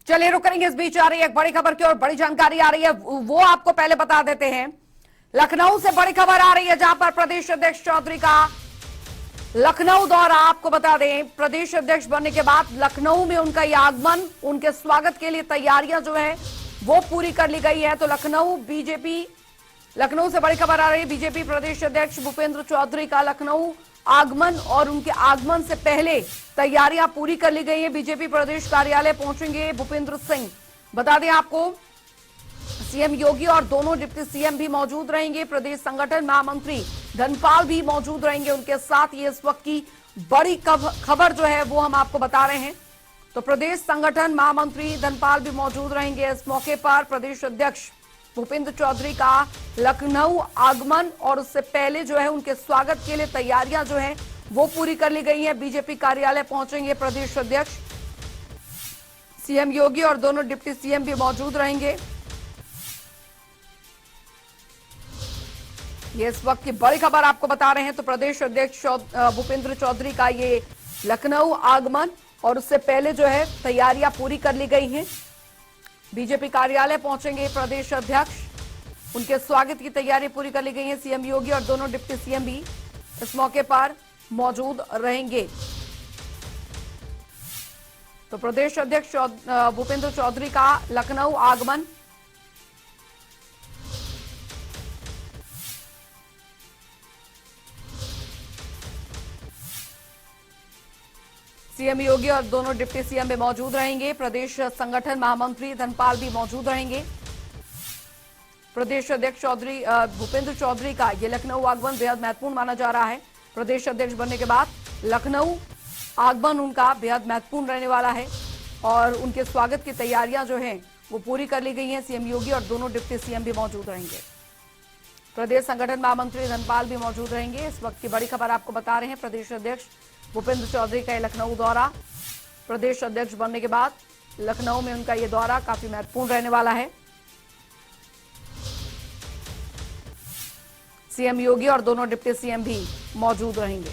चलिए रुक करेंगे, इस बीच आ रही है एक बड़ी खबर की और बड़ी जानकारी आ रही है, वो आपको पहले बता देते हैं। लखनऊ से बड़ी खबर आ रही है जहां पर प्रदेश अध्यक्ष चौधरी का लखनऊ दौरा। आपको बता दें, प्रदेश अध्यक्ष बनने के बाद लखनऊ में उनका ये आगमन, उनके स्वागत के लिए तैयारियां जो है वो पूरी कर ली गई है। तो लखनऊ से बड़ी खबर आ रही है, बीजेपी प्रदेश अध्यक्ष भूपेंद्र चौधरी का लखनऊ आगमन और उनके आगमन से पहले तैयारियां पूरी कर ली गई है। बीजेपी प्रदेश कार्यालय पहुंचेंगे भूपेंद्र सिंह। बता दें आपको, सीएम योगी और दोनों डिप्टी सीएम भी मौजूद रहेंगे। प्रदेश संगठन महामंत्री धनपाल भी मौजूद रहेंगे उनके साथ। ये इस वक्त की बड़ी खबर जो है वो हम आपको बता रहे हैं। तो प्रदेश संगठन महामंत्री धनपाल भी मौजूद रहेंगे। इस मौके पर प्रदेश अध्यक्ष भूपेंद्र चौधरी का लखनऊ आगमन और उससे पहले जो है उनके स्वागत के लिए तैयारियां जो है वो पूरी कर ली गई हैं। बीजेपी कार्यालय पहुंचेंगे प्रदेश अध्यक्ष, सीएम योगी और दोनों डिप्टी सीएम भी मौजूद रहेंगे। ये इस वक्त की बड़ी खबर आपको बता रहे हैं। तो प्रदेश अध्यक्ष भूपेंद्र चौधरी का ये लखनऊ आगमन और उससे पहले जो है तैयारियां पूरी कर ली गई हैं। बीजेपी कार्यालय पहुंचेंगे प्रदेश अध्यक्ष, उनके स्वागत की तैयारी पूरी कर ली गई है। सीएम योगी और दोनों डिप्टी सीएम भी इस मौके पर मौजूद रहेंगे। तो प्रदेश अध्यक्ष भूपेंद्र चौधरी का लखनऊ आगमन, सीएम योगी और दोनों डिप्टी सीएम भी मौजूद रहेंगे। प्रदेश संगठन महामंत्री धनपाल भी मौजूद रहेंगे। प्रदेश अध्यक्ष भूपेंद्र चौधरी का यह लखनऊ आगमन बेहद महत्वपूर्ण माना जा रहा है। प्रदेश अध्यक्ष बनने के बाद लखनऊ आगमन उनका बेहद महत्वपूर्ण रहने वाला है और उनके स्वागत की तैयारियां जो हैं वो पूरी कर ली गई हैं। सीएम योगी और दोनों डिप्टी सीएम भी मौजूद रहेंगे। प्रदेश संगठन महामंत्री धनपाल भी मौजूद रहेंगे। इस वक्त की बड़ी खबर आपको बता रहे हैं, प्रदेश अध्यक्ष भूपेंद्र चौधरी का लखनऊ दौरा। प्रदेश अध्यक्ष बनने के बाद लखनऊ में उनका यह दौरा काफी महत्वपूर्ण रहने वाला है। सीएम योगी और दोनों डिप्टी सीएम भी मौजूद रहेंगे।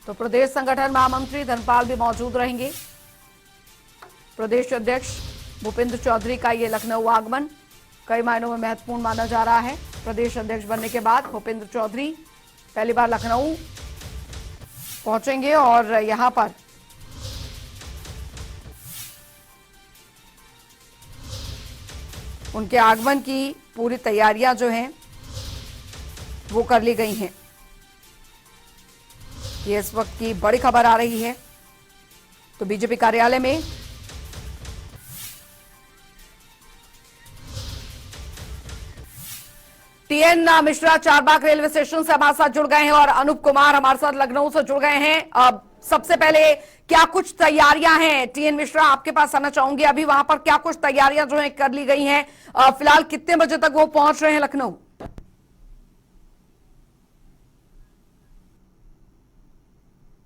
तो प्रदेश संगठन महामंत्री धनपाल भी मौजूद रहेंगे। प्रदेश अध्यक्ष भूपेंद्र चौधरी का यह लखनऊ आगमन कई मायनों में महत्वपूर्ण माना जा रहा है। प्रदेश अध्यक्ष बनने के बाद भूपेंद्र चौधरी पहली बार लखनऊ पहुंचेंगे और यहां पर उनके आगमन की पूरी तैयारियां जो हैं वो कर ली गई हैं। ये इस वक्त की बड़ी खबर आ रही है। तो बीजेपी कार्यालय में TN Mishra Charbagh railway station से हमारे साथ जुड़ गए हैं और अनूप कुमार हमारे साथ लखनऊ से जुड़ गए हैं। अब सबसे पहले क्या कुछ तैयारियां हैं, टीएन मिश्रा आपके पास आना चाहूंगी। अभी वहां पर क्या कुछ तैयारियां जो है कर ली गई हैं, फिलहाल कितने बजे तक वो पहुंच रहे हैं लखनऊ?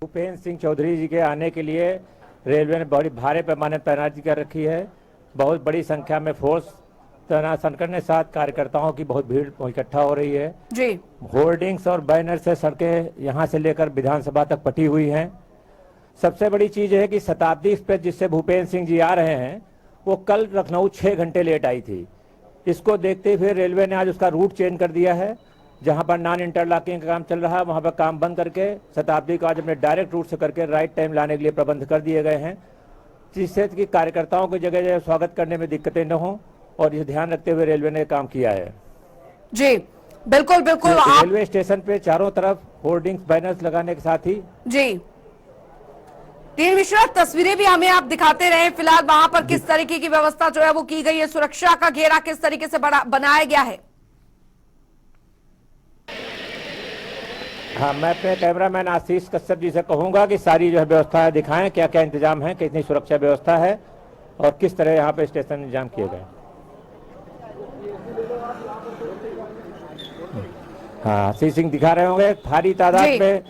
भूपेंद्र सिंह चौधरी जी के आने के लिए रेलवे ने बड़ी भारी पैमाने तैनाती कर रखी है। बहुत बड़ी संख्या में फोर्स तैनात करने साथ कार्यकर्ताओं की बहुत भीड़ इकट्ठा हो रही है जी। होर्डिंग्स और बैनर से सड़कें यहां से लेकर विधानसभा तक पटी हुई हैं। सबसे बड़ी चीज है कि शताब्दी एक्सप्रेस जिससे भूपेंद्र सिंह जी आ रहे हैं वो कल लखनऊ 6 घंटे लेट आई थी। इसको देखते हुए रेलवे ने आज उसका रूट चेंज कर दिया है। जहां पर नॉन इंटरलॉकिंग का काम चल रहा है वहां पर काम बंद करके शताब्दी को आज अपने डायरेक्ट रूट से करके राइट टाइम लाने के लिए प्रबंध कर दिए गए हैं, जिससे कि कार्यकर्ताओं को जगह जगह स्वागत करने में दिक्कतें न हो और ये ध्यान रखते हुए रेलवे ने काम किया है। जी बिल्कुल बिल्कुल। रेलवे स्टेशन पे चारों तरफ होर्डिंग्स बैनर्स लगाने के साथ ही जी टीएन मिश्रा तस्वीरें भी हमें आप दिखाते रहे। फिलहाल वहां पर किस तरीके की व्यवस्था जो है वो की गई है, सुरक्षा का घेरा किस तरीके से बनाया गया है? हाँ, मैं अपने कैमरामैन आशीष कश्यप जी से कहूंगा कि सारी जो है व्यवस्था दिखाएं, क्या क्या इंतजाम है, कितनी सुरक्षा व्यवस्था है और किस तरह यहाँ पे स्टेशन इंतजाम किए गए। हाँ, श्री सिंह दिखा रहे होंगे। भारी तादाद में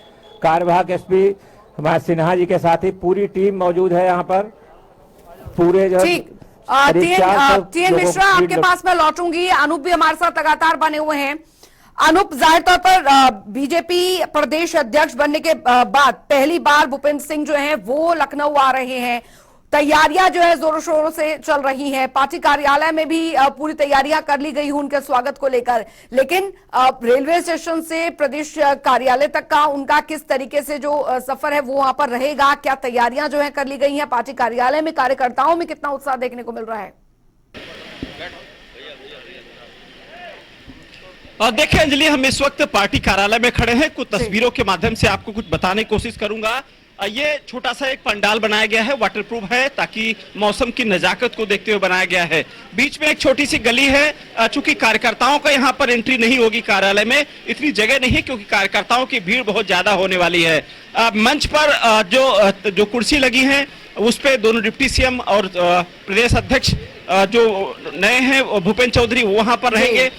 कार्यवाहक एसपी हमारे सिन्हा जी के साथ ही पूरी टीम मौजूद है यहाँ पर। पूरे जो टीएन मिश्रा आपके पास मैं लौटूंगी। अनूप भी हमारे साथ लगातार बने हुए हैं। अनूप, जाहिर तौर पर बीजेपी प्रदेश अध्यक्ष बनने के बाद पहली बार भूपेंद्र सिंह जो हैं वो लखनऊ आ रहे हैं। तैयारियां जो है जोरों शोरों से चल रही हैं। पार्टी कार्यालय में भी पूरी तैयारियां कर ली गई हैं उनके स्वागत को लेकर, लेकिन रेलवे स्टेशन से प्रदेश कार्यालय तक का उनका किस तरीके से जो सफर है वो वहां पर रहेगा, क्या तैयारियां जो है कर ली गई हैं? पार्टी कार्यालय में कार्यकर्ताओं में कितना उत्साह देखने को मिल रहा है? देखिए अंजलि, हम इस वक्त पार्टी कार्यालय में खड़े हैं। कुछ तस्वीरों के माध्यम से आपको कुछ बताने की कोशिश करूंगा। ये छोटा सा एक पंडाल बनाया गया है, वाटरप्रूफ है, ताकि मौसम की नजाकत को देखते हुए बनाया गया है। बीच में एक छोटी सी गली है। चूंकि कार्यकर्ताओं का यहाँ पर एंट्री नहीं होगी कार्यालय में, इतनी जगह नहीं, क्योंकि कार्यकर्ताओं की भीड़ बहुत ज्यादा होने वाली है। मंच पर जो कुर्सी लगी है उस पे दोनों डिप्टी सीएम और प्रदेश अध्यक्ष जो नए हैं भूपेंद्र चौधरी वो वहां पर रहेंगे।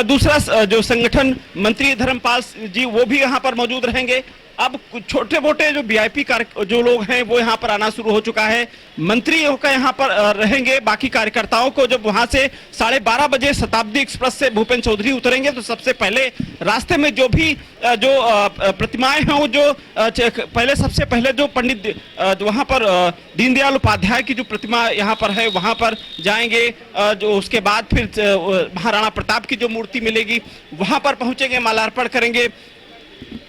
दूसरा जो संगठन मंत्री धर्मपाल जी वो भी यहाँ पर मौजूद रहेंगे। अब छोटे मोटे जो वीआईपी जो लोग हैं वो यहाँ पर आना शुरू हो चुका है। मंत्रियों का यहाँ पर रहेंगे। बाकी कार्यकर्ताओं को जब वहां से 12:30 बजे शताब्दी एक्सप्रेस से भूपेंद्र चौधरी उतरेंगे तो सबसे पहले रास्ते में जो भी प्रतिमाएं हैं वो सबसे पहले जो पंडित वहां पर दीनदयाल उपाध्याय की जो प्रतिमा यहाँ पर है वहां पर जाएंगे। जो उसके बाद फिर महाराणा प्रताप की जो मूर्ति मिलेगी वहां पर पहुंचेंगे, माल्यार्पण करेंगे।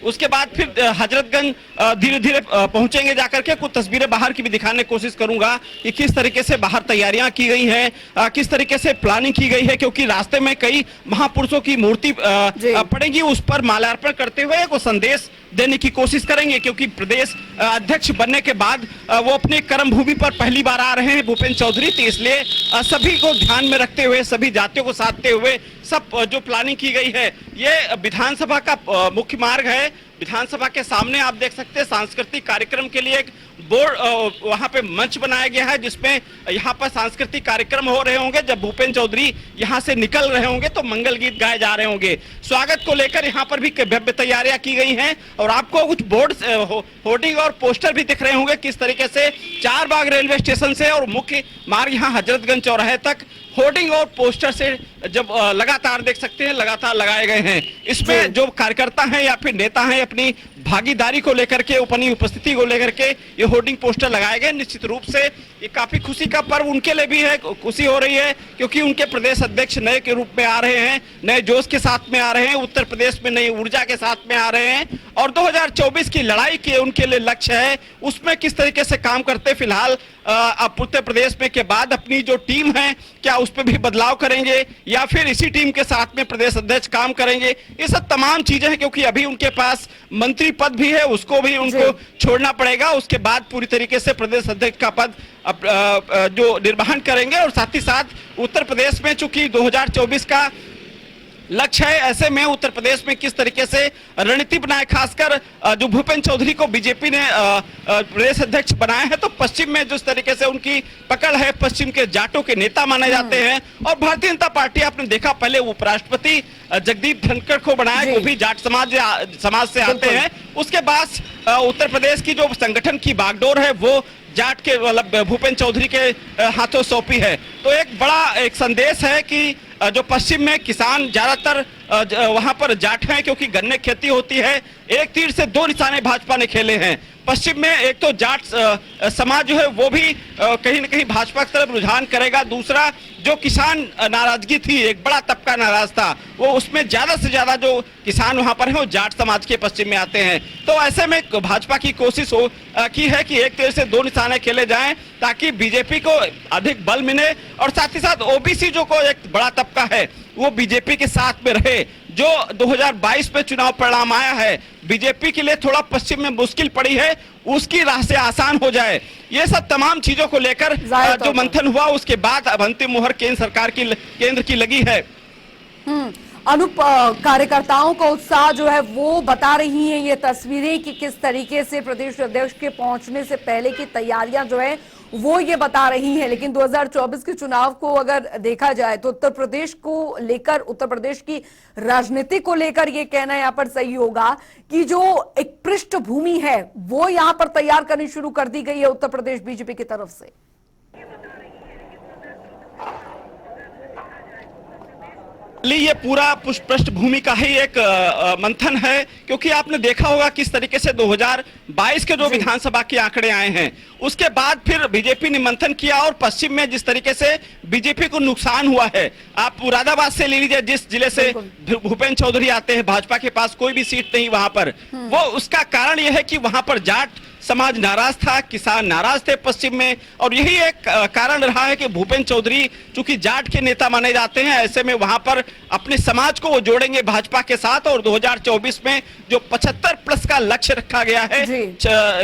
उसके बाद फिर हजरतगंज धीरे धीरे पहुंचेंगे जाकर के। कुछ तस्वीरें बाहर की भी दिखाने की कोशिश करूंगा कि किस तरीके से बाहर तैयारियां की गई हैं, किस तरीके से प्लानिंग की गई है, क्योंकि रास्ते में कई महापुरुषों की मूर्ति पड़ेगी। उस पर माल्यार्पण करते हुए एक संदेश देने की कोशिश करेंगे, क्योंकि प्रदेश अध्यक्ष बनने के बाद वो अपने कर्म भूमि पर पहली बार आ रहे हैं भूपेंद्र चौधरी। तो इसलिए सभी को ध्यान में रखते हुए, सभी जातियों को साधते हुए सब जो प्लानिंग की गई है, ये विधानसभा का मुख्य मार्ग है। विधानसभा के सामने आप देख सकते हैं सांस्कृतिक कार्यक्रम के लिए एक बोर्ड वहां पे मंच बनाया गया है, जिसमें यहाँ पर सांस्कृतिक कार्यक्रम हो रहे होंगे। जब भूपेंद्र चौधरी यहाँ से निकल रहे होंगे तो मंगल गीत गाए जा रहे होंगे। स्वागत को लेकर यहाँ पर भी भव्य तैयारियां की गई हैं और आपको कुछ बोर्ड होर्डिंग और पोस्टर भी दिख रहे होंगे किस तरीके से चारबाग रेलवे स्टेशन से और मुख्य मार्ग यहाँ हजरतगंज चौराहे तक होर्डिंग और पोस्टर से जब लगातार देख सकते हैं लगातार लगाए गए हैं। इसमें जो कार्यकर्ता हैं या फिर नेता हैं अपनी भागीदारी को लेकर के, अपनी उपस्थिति को लेकर के ये होर्डिंग पोस्टर लगाए गए। निश्चित रूप से ये काफी खुशी का पर्व उनके लिए भी है, खुशी हो रही है, क्योंकि उनके प्रदेश अध्यक्ष नए के रूप में आ रहे हैं, नए जोश के साथ में आ रहे हैं, उत्तर प्रदेश में नई ऊर्जा के साथ में आ रहे हैं और 2024 की लड़ाई के उनके लिए लक्ष्य है। उसमें किस तरीके से काम करते फिलहाल अब उत्तर प्रदेश में के बाद अपनी जो टीम है क्या उस पर भी बदलाव करेंगे या फिर इसी टीम के साथ में प्रदेश अध्यक्ष काम करेंगे, ये सब तमाम चीजें हैं। क्योंकि अभी उनके पास मंत्री पद भी है, उसको भी उनको छोड़ना पड़ेगा। उसके बाद पूरी तरीके से प्रदेश अध्यक्ष का पद जो निर्वहन करेंगे और साथ ही साथ उत्तर प्रदेश में चूंकि 2024 का लक्ष्य है, ऐसे में उत्तर प्रदेश में किस तरीके से रणनीति बनाए, खासकर जो भूपेंद्र चौधरी को बीजेपी ने प्रदेश अध्यक्ष बनाया है, तो पश्चिम में जिस तरीके से उनकी पकड़ है, पश्चिम के जाटों के नेता माने जाते हैं। और भारतीय जनता पार्टी आपने देखा पहले उपराष्ट्रपति जगदीप धनखड़ को बनाया, वो भी जाट समाज से आते हैं। उसके बाद उत्तर प्रदेश की जो संगठन की बागडोर है वो जाट के मतलब भूपेंद्र चौधरी के हाथों सौंपी है। तो एक बड़ा एक संदेश है कि जो पश्चिम में किसान ज्यादातर वहां पर जाट हैं, क्योंकि गन्ने खेती होती है। एक तीर से दो निशाने भाजपा ने खेले हैं। पश्चिम में एक तो जाट समाज जो है वो भी कहीं न कहीं भाजपा की तरफ रुझान करेगा। दूसरा जो किसान नाराजगी थी, एक बड़ा तबका नाराज था, वो उसमें ज्यादा से ज्यादा जो किसान वहां पर है वो जाट समाज के पश्चिम में आते हैं। तो ऐसे में भाजपा की कोशिश की है कि एक तीर से दो निशाने खेले जाएं ताकि बीजेपी को अधिक बल मिले और साथ ही साथ ओबीसी जो को एक बड़ा तबका है वो बीजेपी के साथ में रहे। जो 2022 में चुनाव परिणाम आया है, बीजेपी के लिए थोड़ा पश्चिम में मुश्किल पड़ी है, उसकी राह से आसान हो जाए। ये सब तमाम चीजों को लेकर जो मंथन हुआ उसके बाद अब अंतिम मुहर केंद्र की लगी है। अनूप, कार्यकर्ताओं का उत्साह जो है वो बता रही हैं ये तस्वीरें कि किस तरीके से प्रदेश अध्यक्ष के पहुंचने से पहले की तैयारियां जो है वो ये बता रही हैं। लेकिन 2024 के चुनाव को अगर देखा जाए तो उत्तर प्रदेश को लेकर, उत्तर प्रदेश की राजनीति को लेकर ये कहना यहाँ पर सही होगा कि जो एक पृष्ठभूमि है वो यहाँ पर तैयार करनी शुरू कर दी गई है उत्तर प्रदेश बीजेपी की तरफ से। ये पूरा पृष्ठभूमि का ही एक मंथन है, क्योंकि आपने देखा होगा किस तरीके से 2022 के जो विधानसभा के आंकड़े आए हैं, उसके बाद फिर बीजेपी ने मंथन किया और पश्चिम में जिस तरीके से बीजेपी को नुकसान हुआ है। आप मुरादाबाद से ले लीजिए, जिस जिले से भूपेंद्र चौधरी आते हैं, भाजपा के पास कोई भी सीट नहीं वहां पर। वो उसका कारण यह है कि वहां पर जाट समाज नाराज था, किसान नाराज थे पश्चिम में, और यही एक कारण रहा है कि भूपेंद्र चौधरी चूंकि जाट के नेता माने जाते हैं, ऐसे में वहां पर अपने समाज को वो जोड़ेंगे भाजपा के साथ। और 2024 में जो 75 प्लस का लक्ष्य रखा गया है,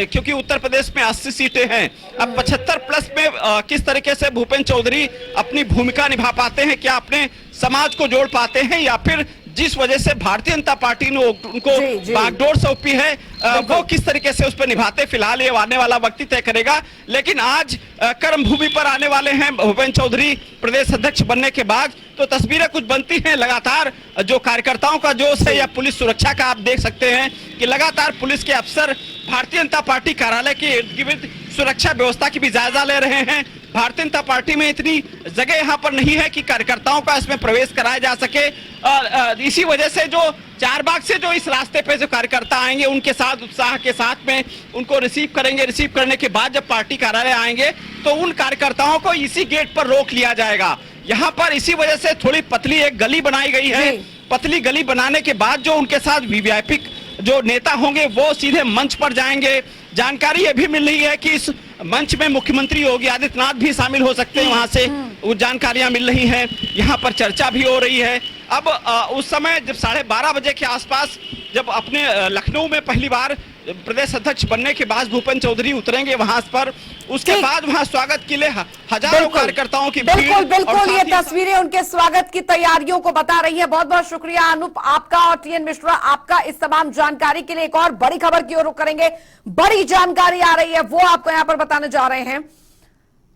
क्योंकि उत्तर प्रदेश में 80 सीटें हैं, अब 75 प्लस में किस तरीके से भूपेंद्र चौधरी अपनी भूमिका निभा पाते हैं, क्या अपने समाज को जोड़ पाते हैं, या फिर जिस वजह से भारतीय जनता पार्टी ने उनको बागडोर सौंपी है, वो किस तरीके से उस पर निभाते, फिलहाल ये आने वाला वक्त ही तय करेगा। लेकिन आज कर्म भूमि पर आने वाले हैं भूपेंद्र चौधरी प्रदेश अध्यक्ष बनने के बाद, तो तस्वीरें कुछ बनती हैं। लगातार जो कार्यकर्ताओं का जोश है, या पुलिस सुरक्षा का आप देख सकते हैं कि लगातार पुलिस के अफसर भारतीय जनता पार्टी कार्यालय के इर्द गिर्द सुरक्षा व्यवस्था की भी जायजा ले रहे हैं। भारतीय जनता पार्टी में इतनी जगह यहाँ पर नहीं है कि कार्यकर्ताओं का इसमें प्रवेश कराया जा सके, और इसी वजह से जो चारबाग से जो इस रास्ते पे जो कार्यकर्ता आएंगे, उनके साथ उत्साह के साथ में उनको रिसीव करेंगे। रिसीव करने के बाद जब पार्टी कार्यालय आएंगे तो उन कार्यकर्ताओं को इसी गेट पर रोक लिया जाएगा। यहाँ पर इसी वजह से थोड़ी पतली एक गली बनाई गई है। पतली गली बनाने के बाद जो उनके साथ वीवीआईपी जो नेता होंगे वो सीधे मंच पर जाएंगे। जानकारी ये भी मिल रही है कि इस मंच में मुख्यमंत्री योगी आदित्यनाथ भी शामिल हो सकते हैं, वहां से वो जानकारियां मिल रही हैं। यहाँ पर चर्चा भी हो रही है। अब उस समय जब 12:30 बजे के आसपास जब अपने लखनऊ में पहली बार प्रदेश अध्यक्ष बनने के बाद भूपेंद्र चौधरी उतरेंगे वहां पर, उसके बाद वहां स्वागत के लिए हजारों कार्यकर्ताओं की भीड़। बिल्कुल ये तस्वीरें उनके स्वागत की तैयारियों को बता रही है। बहुत बहुत शुक्रिया अनूप आपका और टीएन मिश्रा आपका इस तमाम जानकारी के लिए। एक और बड़ी खबर की ओर रुख करेंगे। बड़ी जानकारी आ रही है, वो आपको यहां पर बताने जा रहे हैं।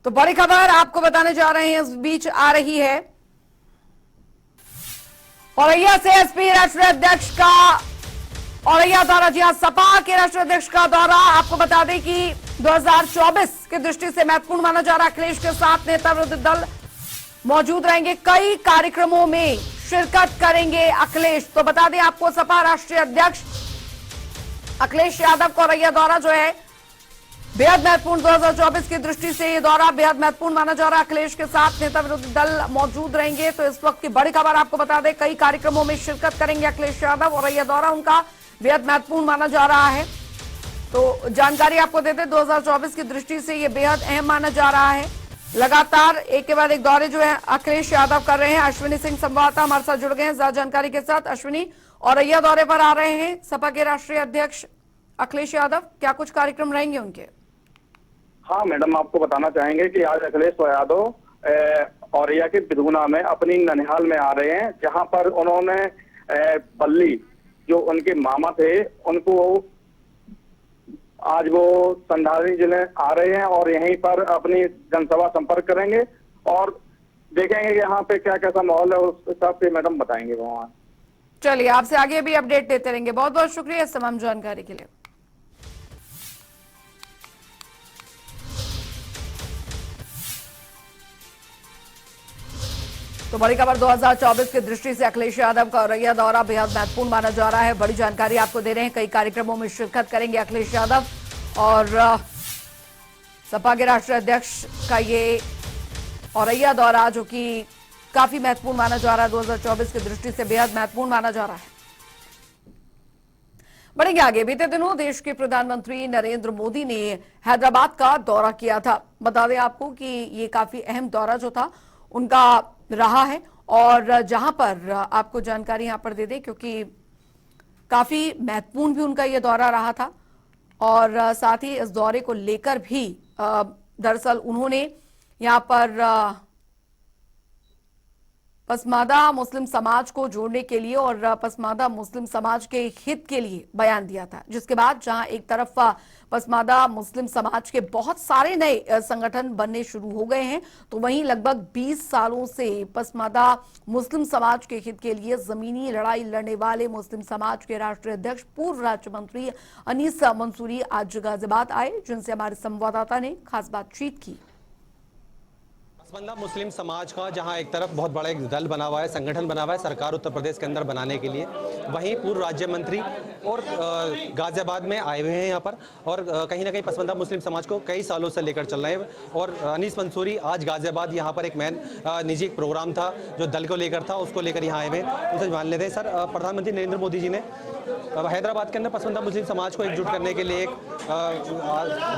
तो बड़ी खबर आपको बताने जा रहे हैं, इस बीच आ रही है औरैया से एसपी राष्ट्रीय अध्यक्ष का औरैया दौरा। जी हां, सपा के राष्ट्रीय अध्यक्ष का दौरा। आपको बता दें कि 2024 की दृष्टि से महत्वपूर्ण माना जा रहा है। अखिलेश के साथ नेता विरोधी दल मौजूद रहेंगे, कई कार्यक्रमों में शिरकत करेंगे अखिलेश। तो बता दें आपको, सपा राष्ट्रीय अध्यक्ष अखिलेश यादव का औरैया दौरा जो है बेहद महत्वपूर्ण, 2024 की दृष्टि से ये दौरा बेहद महत्वपूर्ण माना जा रहा है। अखिलेश के साथ नेता विरोधी दल मौजूद रहेंगे। तो इस वक्त की बड़ी खबर आपको बता दें, कई कार्यक्रमों में शिरकत करेंगे अखिलेश यादव। औरैया दौरा उनका बेहद महत्वपूर्ण माना जा रहा है। तो जानकारी आपको देते, 2024 की दृष्टि से ये बेहद अहम माना जा रहा है। लगातार एक के बाद एक दौरे जो है अखिलेश यादव कर रहे हैं। अश्विनी सिंह संवाददाता हमारे साथ जुड़ गए हैं ज्यादा जानकारी के साथ। अश्विनी, औरैया दौरे पर आ रहे हैं सपा के राष्ट्रीय अध्यक्ष अखिलेश यादव, क्या कुछ कार्यक्रम रहेंगे उनके? हाँ मैडम, आपको बताना चाहेंगे कि आज अखिलेश यादव औरैया के बिधुना में अपनी ननिहाल में आ रहे हैं, जहां पर उन्होंने बल्ली जो उनके मामा थे उनको आज वो संधारी जिले आ रहे हैं और यहीं पर अपनी जनसभा संपर्क करेंगे और देखेंगे कि यहाँ पे क्या कैसा माहौल है, उस हिसाब से मैडम बताएंगे वहाँ। चलिए, आपसे आगे भी अपडेट देते रहेंगे। बहुत बहुत शुक्रिया इस तमाम जानकारी के लिए। तो बड़ी खबर 2024 की दृष्टि से अखिलेश यादव का औरैया दौरा बेहद महत्वपूर्ण माना जा रहा है। बड़ी जानकारी आपको दे रहे हैं, कई कार्यक्रमों में शिरकत करेंगे अखिलेश यादव और सपा के राष्ट्रीय अध्यक्ष का ये औरैया दौरा जो कि काफी महत्वपूर्ण माना जा रहा है, 2024 की दृष्टि से बेहद महत्वपूर्ण माना जा रहा है। बढ़ेंगे आगे। बीते दिनों देश के प्रधानमंत्री नरेंद्र मोदी ने हैदराबाद का दौरा किया था। बता दें आपको कि ये काफी अहम दौरा जो था उनका रहा है और जहां पर आपको जानकारी यहां पर दे दें, क्योंकि काफी महत्वपूर्ण भी उनका ये दौरा रहा था और साथ ही इस दौरे को लेकर भी दरअसल उन्होंने यहां पर पसमादा मुस्लिम समाज को जोड़ने के लिए और पसमादा मुस्लिम समाज के हित के लिए बयान दिया था, जिसके बाद जहां एक तरफ पसमादा मुस्लिम समाज के बहुत सारे नए संगठन बनने शुरू हो गए हैं, तो वहीं लगभग 20 सालों से पसमादा मुस्लिम समाज के हित के लिए जमीनी लड़ाई लड़ने वाले मुस्लिम समाज के राष्ट्रीय अध्यक्ष पूर्व राज्य मंत्री अनीस मंसूरी आज गाजियाबाद आए, जिनसे हमारे संवाददाता ने खास बातचीत की। पसमानदा मुस्लिम समाज का जहां एक तरफ बहुत बड़ा एक दल बना हुआ है, संगठन बना हुआ है सरकार उत्तर प्रदेश के अंदर बनाने के लिए, वहीं पूर्व राज्य मंत्री और गाजियाबाद में आए हुए हैं यहाँ पर, और कहीं ना कहीं पसमानदा मुस्लिम समाज को कई सालों से लेकर चल रहे हैं। और अनीस मंसूरी आज गाजियाबाद यहाँ पर एक निजी प्रोग्राम था जो दल को लेकर था, उसको लेकर यहाँ आए हुए, उनसे जान लेते हैं। सर, प्रधानमंत्री नरेंद्र मोदी जी ने हैदराबाद के अंदर पसमानदा मुस्लिम समाज को एकजुट करने के लिए एक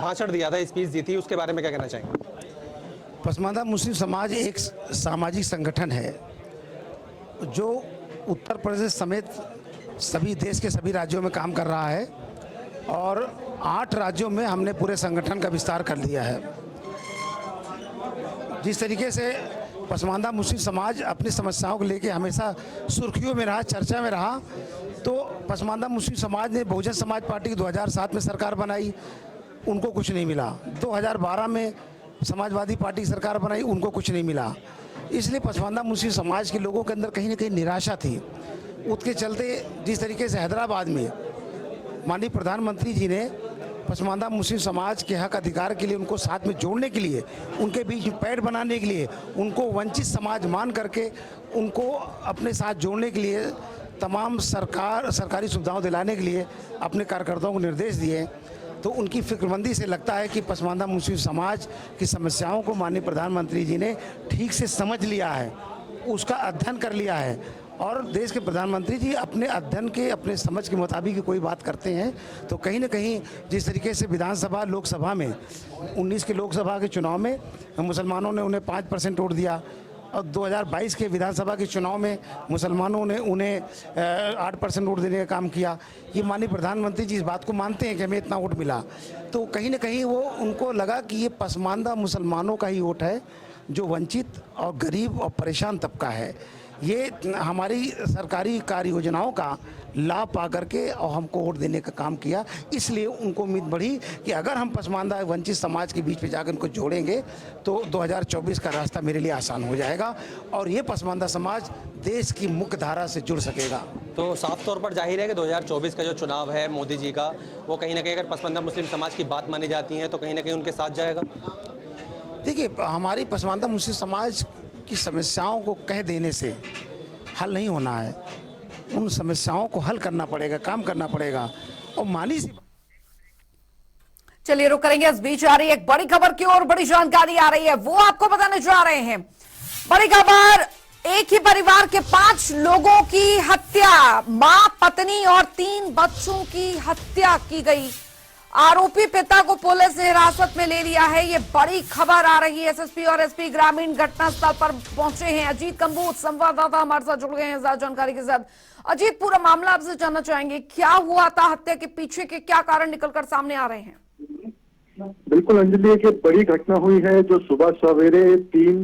भाषण दिया था, स्पीच दी थी, उसके बारे में क्या कहना चाहेंगे? पसमानदा मुस्लिम समाज एक सामाजिक संगठन है जो उत्तर प्रदेश समेत सभी देश के सभी राज्यों में काम कर रहा है, और 8 राज्यों में हमने पूरे संगठन का विस्तार कर दिया है। जिस तरीके से पसमानदा मुस्लिम समाज अपनी समस्याओं को लेकर हमेशा सुर्खियों में रहा, चर्चा में रहा, तो पसमानदा मुस्लिम समाज ने बहुजन समाज पार्टी की 2007 में सरकार बनाई, उनको कुछ नहीं मिला। 2012 में समाजवादी पार्टी की सरकार बनाई, उनको कुछ नहीं मिला। इसलिए पसमानदा मुस्लिम समाज के लोगों के अंदर कहीं ना कहीं निराशा थी। उसके चलते जिस तरीके से हैदराबाद में माननीय प्रधानमंत्री जी ने पसमानदा मुस्लिम समाज के हक अधिकार के लिए उनको साथ में जोड़ने के लिए, उनके बीच पैठ बनाने के लिए, उनको वंचित समाज मान करके उनको अपने साथ जोड़ने के लिए, तमाम सरकारी सुविधाओं दिलाने के लिए अपने कार्यकर्ताओं को निर्देश दिए, तो उनकी फिक्रमंदी से लगता है कि पसमानदा मुस्लिम समाज की समस्याओं को माननीय प्रधानमंत्री जी ने ठीक से समझ लिया है, उसका अध्ययन कर लिया है। और देश के प्रधानमंत्री जी अपने अध्ययन के, अपने समझ के मुताबिक कोई बात करते हैं, तो कहीं ना कहीं जिस तरीके से विधानसभा लोकसभा में 19 के लोकसभा के चुनाव में मुसलमानों ने उन्हें 5% वोट दिया, और 2022 के विधानसभा के चुनाव में मुसलमानों ने उन्हें 8% वोट देने का काम किया। ये माननीय प्रधानमंत्री जी इस बात को मानते हैं कि हमें इतना वोट मिला, तो कहीं ना कहीं वो उनको लगा कि ये पसमानदा मुसलमानों का ही वोट है जो वंचित और गरीब और परेशान तबका है। ये हमारी सरकारी कार्य योजनाओं का लाभ पा करके और हमको वोट देने का काम किया, इसलिए उनको उम्मीद बढ़ी कि अगर हम पसमानदा वंचित समाज के बीच में जाकर उनको जोड़ेंगे तो 2024 का रास्ता मेरे लिए आसान हो जाएगा और ये पसमानदा समाज देश की मुख्य धारा से जुड़ सकेगा। तो साफ तौर पर जाहिर है कि 2024 का जो चुनाव है मोदी जी का, वो कहीं ना कहीं अगर पसमानदा मुस्लिम समाज की बात मानी जाती है तो कहीं ना कहीं उनके साथ जाएगा। देखिए, हमारी पसमानदा मुस्लिम समाज की समस्याओं को कह देने से हल नहीं होना है, उन समस्याओं को हल करना पड़ेगा, काम करना पड़ेगा। और मानी सी चलिए रुक करेंगे, इस बीच आ रही है एक बड़ी खबर की ओर, बड़ी जानकारी आ रही है, वो आपको बताने जा रहे हैं। बड़ी खबर, एक ही परिवार के 5 लोगों की हत्या, मां, पत्नी और 3 बच्चों की हत्या की गई। आरोपी पिता को पुलिस ने हिरासत में ले लिया है, ये बड़ी खबर आ रही है। एसएसपी और एसपी ग्रामीण घटनास्थल पर पहुंचे हैं। अजीत कंबोज संवाददाता हमारे साथ जुड़ गए हैं ज्यादा जानकारी के साथ। अजीत, पूरा मामला आपसे जानना चाहेंगे, क्या हुआ था, हत्या के पीछे के क्या कारण निकलकर सामने आ रहे हैं? बिल्कुल अंजलि, एक बड़ी घटना हुई है जो सुबह सवेरे 3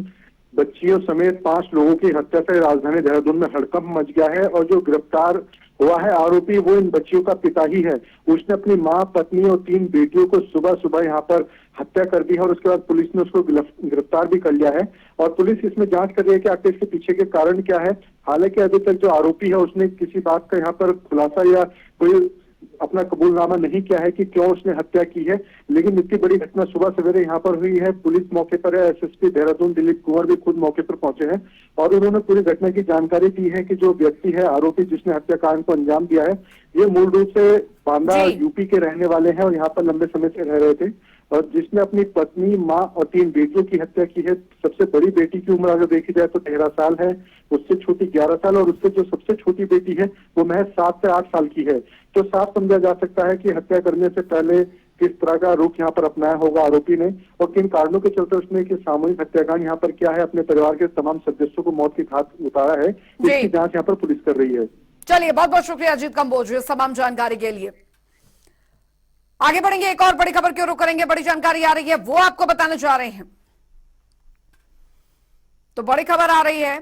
बच्चियों समेत 5 लोगों की हत्या से राजधानी देहरादून में हड़कंप मच गया है। और जो गिरफ्तार हुआ है आरोपी, वो इन बच्चियों का पिता ही है। उसने अपनी मां, पत्नी और 3 बेटियों को सुबह सुबह यहाँ पर हत्या कर दी है और उसके बाद पुलिस ने उसको गिरफ्तार भी कर लिया है। और पुलिस इसमें जांच कर रही है कि आखिर इसके पीछे के कारण क्या है। हालांकि अभी तक जो आरोपी है उसने किसी बात का यहाँ पर खुलासा या कोई अपना कबूलनामा नहीं किया है कि क्यों उसने हत्या की है। लेकिन इतनी बड़ी घटना सुबह सवेरे यहाँ पर हुई है, पुलिस मौके पर है। एसएसपी देहरादून दिलीप कुंवर भी खुद मौके पर पहुंचे हैं और उन्होंने पूरी घटना की जानकारी दी है कि जो व्यक्ति है आरोपी जिसने हत्याकांड को अंजाम दिया है, ये मूल रूप से बांदा यूपी के रहने वाले हैं और यहाँ पर लंबे समय से रह रहे थे। और जिसने अपनी पत्नी, माँ और 3 बेटियों की हत्या की है। सबसे बड़ी बेटी की उम्र अगर देखी जाए तो 13 साल है, उससे छोटी 11 साल और उससे जो सबसे छोटी बेटी है वो महज 7 से 8 साल की है। तो साफ समझा जा सकता है कि हत्या करने से पहले किस तरह का रुख यहाँ पर अपनाया होगा आरोपी ने और किन कारणों के चलते उसने कि सामूहिक हत्याकांड यहाँ पर किया है, अपने परिवार के तमाम सदस्यों को मौत की घाट उतारा है। इसकी जांच यहाँ पर पुलिस कर रही है। चलिए, बहुत बहुत शुक्रिया अजीत कंबोज इस तमाम जानकारी के लिए। आगे बढ़ेंगे, एक और बड़ी खबर की ओर रुख करेंगे, बड़ी जानकारी आ रही है, वो आपको बताने जा रहे हैं। तो बड़ी खबर आ रही है,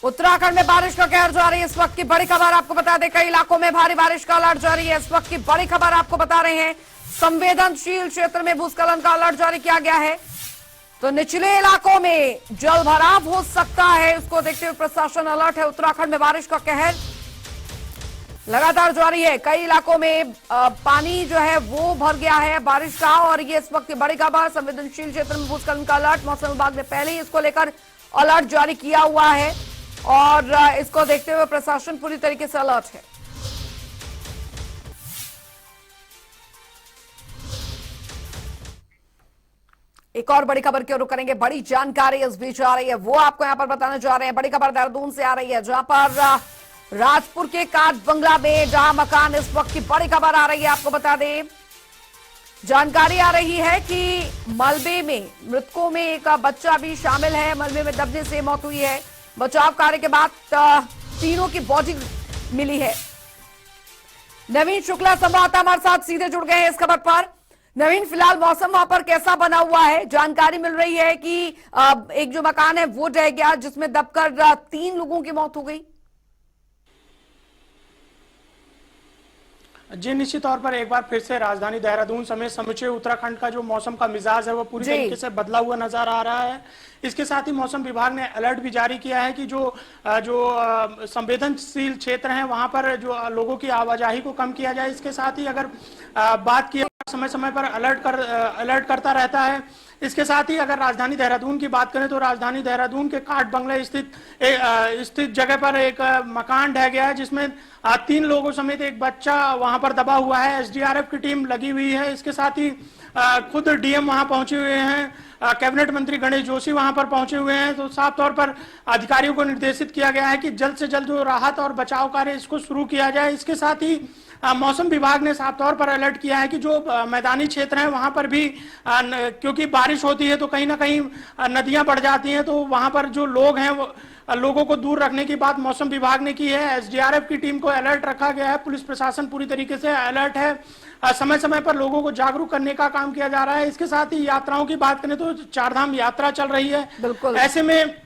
उत्तराखंड में बारिश का कहर जारी है। इस वक्त की बड़ी खबर आपको बता दें, कई इलाकों में भारी बारिश का अलर्ट जारी है। इस वक्त की बड़ी खबर आपको बता रहे हैं, संवेदनशील क्षेत्र में भूस्खलन का अलर्ट जारी किया गया है। तो निचले इलाकों में जल भराव हो सकता है, इसको देखते हुए प्रशासन अलर्ट है। उत्तराखंड में बारिश का कहर, लगातार जारी है। कई इलाकों में पानी जो है वो भर गया है बारिश का, और ये इस वक्त की बड़ी खबर। संवेदनशील क्षेत्र में भूस्खलन का अलर्ट, मौसम विभाग ने पहले ही इसको लेकर अलर्ट जारी किया हुआ है और इसको देखते हुए प्रशासन पूरी तरीके से अलर्ट है। एक और बड़ी खबर की ओर रुख करेंगे। बड़ी जानकारी इस बीच आ रही है, वो आपको यहां पर बताने जा रहे हैं। बड़ी खबर देहरादून से आ रही है, जहां पर राजपुर के काठ बंगला में जहां मकान, इस वक्त की बड़ी खबर आ रही है। आपको बता दें, जानकारी आ रही है कि मलबे में मृतकों में एक बच्चा भी शामिल है। मलबे में दबने से मौत हुई है। बचाव कार्य के बाद तीनों की बॉडी मिली है। नवीन शुक्ला संवाददाता हमारे साथ सीधे जुड़ गए हैं इस खबर पर। नवीन, फिलहाल मौसम वहां पर कैसा बना हुआ है? जानकारी मिल रही है कि एक जो मकान है वो ढह गया, जिसमें दबकर 3 लोगों की मौत हो गई। जी, निश्चित तौर पर एक बार फिर से राजधानी देहरादून समेत समूचे उत्तराखंड का जो मौसम का मिजाज है वो पूरी तरीके से बदला हुआ नजर आ रहा है। इसके साथ ही मौसम विभाग ने अलर्ट भी जारी किया है कि जो संवेदनशील क्षेत्र हैं वहां पर जो लोगों की आवाजाही को कम किया जाए। इसके साथ ही अगर बात की समय समय पर अलर्ट करता रहता है। इसके साथ ही अगर राजधानी देहरादून की बात करें तो राजधानी देहरादून के काठ बंगले स्थित जगह पर एक मकान ढह गया है, जिसमें 3 लोगों समेत एक बच्चा वहां पर दबा हुआ है। एसडीआरएफ की टीम लगी हुई है। इसके साथ ही खुद डीएम वहां पहुंचे हुए हैं, कैबिनेट मंत्री गणेश जोशी वहां पर पहुंचे हुए हैं। तो साफ तौर पर अधिकारियों को निर्देशित किया गया है कि जल्द से जल्द जो राहत और बचाव कार्य इसको शुरू किया जाए। इसके साथ ही मौसम विभाग ने साफ तौर पर अलर्ट किया है कि जो मैदानी क्षेत्र है वहां पर भी क्योंकि बारिश होती है तो कहीं ना कहीं नदियां बढ़ जाती हैं, तो वहां पर जो लोग हैं वो लोगों को दूर रखने की बात मौसम विभाग ने की है। एसडीआरएफ की टीम को अलर्ट रखा गया है। पुलिस प्रशासन पूरी तरीके से अलर्ट है। समय समय पर लोगों को जागरूक करने का काम किया जा रहा है। इसके साथ ही यात्राओं की बात करें तो 4 धाम यात्रा चल रही है। ऐसे में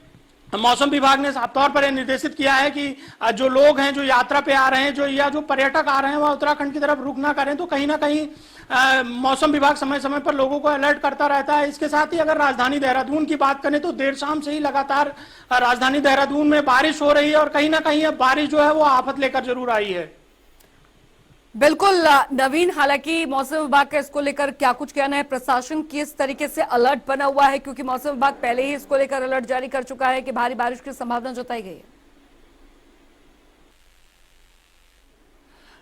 मौसम विभाग ने साफ तौर पर यह निर्देशित किया है कि जो लोग हैं जो यात्रा पे आ रहे हैं जो पर्यटक आ रहे हैं वह उत्तराखंड की तरफ रुख ना करें। तो कहीं ना कहीं मौसम विभाग समय समय पर लोगों को अलर्ट करता रहता है। इसके साथ ही अगर राजधानी देहरादून की बात करें तो देर शाम से ही लगातार राजधानी देहरादून में बारिश हो रही है और कहीं ना कहीं अब बारिश जो है वो आफत लेकर जरूर आई है। बिल्कुल नवीन, हालांकि मौसम विभाग का इसको लेकर क्या कुछ कहना है? प्रशासन किस तरीके से अलर्ट बना हुआ है, क्योंकि मौसम विभाग पहले ही इसको लेकर अलर्ट जारी कर चुका है कि भारी बारिश की संभावना जताई गई है।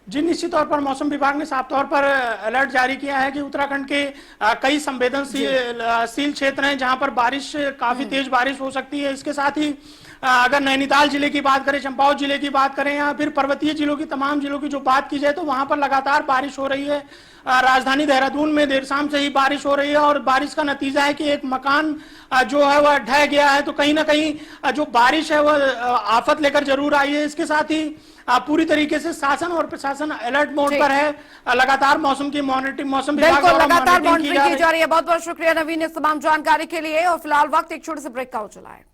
जी, निश्चित तौर पर मौसम विभाग ने साफ तौर पर अलर्ट जारी किया है कि उत्तराखंड के कई संवेदनशील क्षेत्र हैं जहां पर बारिश काफी तेज बारिश हो सकती है। इसके साथ ही अगर नैनीताल जिले की बात करें, चंपावत जिले की बात करें या फिर पर्वतीय जिलों की तमाम जिलों की जो बात की जाए तो वहां पर लगातार बारिश हो रही है। राजधानी देहरादून में देर शाम से ही बारिश हो रही है और बारिश का नतीजा है कि एक मकान जो है वह ढह गया है। तो कहीं ना कहीं जो बारिश है वह आफत लेकर जरूर आई है। इसके साथ ही पूरी तरीके से शासन और प्रशासन अलर्ट मोड पर है। लगातार मौसम की मॉनिटरिंग मौसम विभाग बिल्कुल लगातार मॉनिटरिंग की जा रही है। बहुत बहुत शुक्रिया नवीन इस तमाम जानकारी के लिए। और फिलहाल वक्त एक छोटे से ब्रेक का हो चला है।